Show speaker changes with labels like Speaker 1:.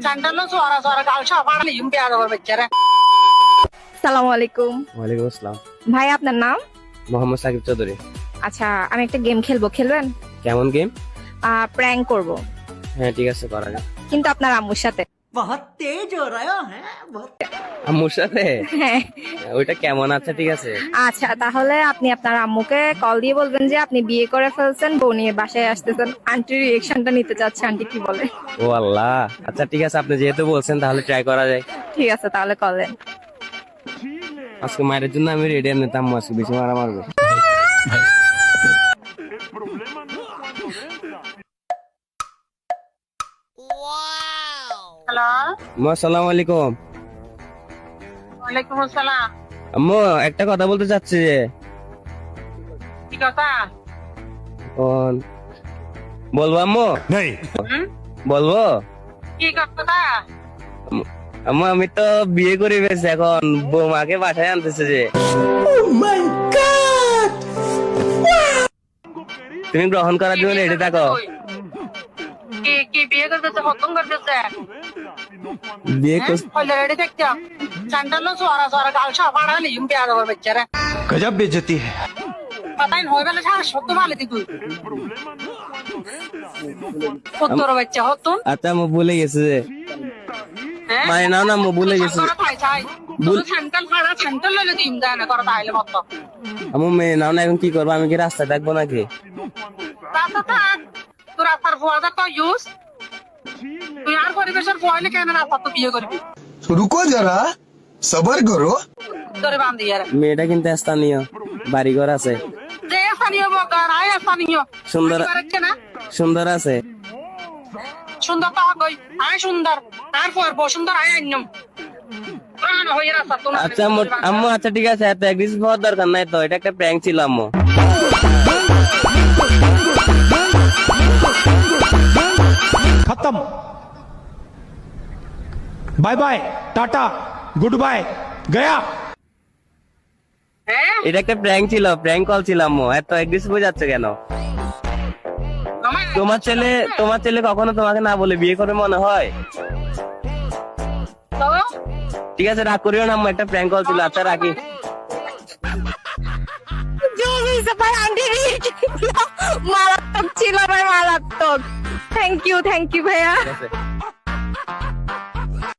Speaker 1: চান্ডালো সোয়ারা সোয়ারা কাল সব আড়ালে ইম পেয়ার হবে বেচারা।
Speaker 2: সালামু আলাইকুম।
Speaker 3: ওয়ালাইকুম আসসালাম।
Speaker 2: ভাই আপনার নাম?
Speaker 3: মোহাম্মদ সাকিব চৌধুরী।
Speaker 2: আচ্ছা, আমি একটা গেম খেলবো, খেলবেন?
Speaker 3: কেমন গেম?
Speaker 2: প্র্যাঙ্ক করব,
Speaker 3: হ্যাঁ ঠিক আছে, করা যায়।
Speaker 2: কিন্তু আপনার আম্মুর সাথে।
Speaker 1: বহুত তেজ হো রহা হ্যাঁ বহুত।
Speaker 3: আম্মুর সাথে?
Speaker 2: হ্যাঁ।
Speaker 3: ওইটা কেমন আছে? ঠিক আছে।
Speaker 2: আচ্ছা, তাহলে আপনি আপনার আম্মুকে কল দিয়ে বলবেন যে আপনি বিয়ে করে ফেলছেন, বউ নিয়ে বাসায় আসতেছেন। আন্টির রিয়েকশনটা নিতে চাচ্ছে, আন্টি কি বলে।
Speaker 3: ও আল্লাহ, আচ্ছা ঠিক আছে, আপনি যেহেতু বলছেন তাহলে ট্রাই করা যায়।
Speaker 2: ঠিক আছে, তাহলে কলেন।
Speaker 3: আজকে মায়ের জন্য আমি রেডি, আমি আম্মু আজকে বেশি মারা মারবে।
Speaker 1: হ্যালো,
Speaker 3: আম্মু আসসালামু আলাইকুম।
Speaker 1: ওয়ালাইকুম আসসালাম।
Speaker 3: আম্মু একটা কথা বলতে চাচ্ছি যে।
Speaker 1: কি কথা?
Speaker 3: ও, বলবো আম্মু? বলবো?
Speaker 1: কি কথা?
Speaker 3: আম্মু আমি তো বিয়ে করে ফেলছি, এখন বৌমাকে বাসায় আনতেছে যে। তুমি গ্রহণ করার জন্য রেডি থাকো।
Speaker 1: কি বিয়ে করতেছে? হতম করতেছে?
Speaker 3: বিয়ে
Speaker 1: পয়লা রেডি থাকতে চান্ডালো সোয়ারা সোয়ারা কাল সব আড়ালে ইম পেয়ার হবে বেচারা।
Speaker 4: गजब बेइज्जती है।
Speaker 1: পাতাই হয়ে গেলে সারা সত্য ভালো তুই সত্তর বাচ্চা হতুন।
Speaker 3: আচ্ছা আম্মু ভুলে গেছে যে।
Speaker 1: হ্যাঁ
Speaker 3: মানে না না আম্মু ভুলে গেছে।
Speaker 1: ছানকাল খাড়া ছানকাল লইলে দিম দেয় না করা তাইলে মত
Speaker 3: আম্মু মেয়ে নাও না, এখন কি করবো? আমি কি রাস্তায় থাকবো নাকি?
Speaker 1: রাস্তা থাক, তোর রাস্তার ফোয়াটা তো ইউজ তুই আর পরিবেশের ফোয়াইলে কেন রাস্তা তো বিয়ে করবি?
Speaker 4: रुको जरा सबर करो।
Speaker 1: তোরে বান্ধি আর
Speaker 3: মেয়েটা কিন্তু স্থানীয়, বাড়িঘর আছে,
Speaker 1: যে স্থানীয় বকার আয় স্থানীয়
Speaker 3: সুন্দর
Speaker 1: পারছে না
Speaker 3: সুন্দর আছে।
Speaker 1: সুন্দর তো কই আয় সুন্দর আর পর সুন্দর আয় আইনম প্রাণ হয়ে রাস্তা তো
Speaker 3: আচ্ছা আম্মু, আম্মু আচ্ছা ঠিক আছে, এত অ্যাগ্রেসিভ হওয়ার দরকার নাই তো, এটা একটা প্র্যাঙ্ক ছিল আম্মু।
Speaker 5: खत्म। Bye bye, ta ta, good bye, गया।
Speaker 1: হ্যাঁ
Speaker 3: এটা একটা প্র্যাঙ্ক ছিল, প্র্যাঙ্ক কল ছিল আম্মু, এত অ্যাগ্রেসিভ হয়ে যাচ্ছে কেন? তোমার ছেলে কখনো তোমাকে না বলে বিয়ে করে মনে হয়? ঠিক আছে, রাগ করিও না আম্মু, একটা প্র্যাঙ্ক কল ছিল। আচ্ছা রাখি।
Speaker 2: ভাই, আন্টির মারাত্মক ছিল ভাই, মারাত্মক। থ্যাংক ইউ ভাইয়া।
Speaker 3: ঠিক আছে।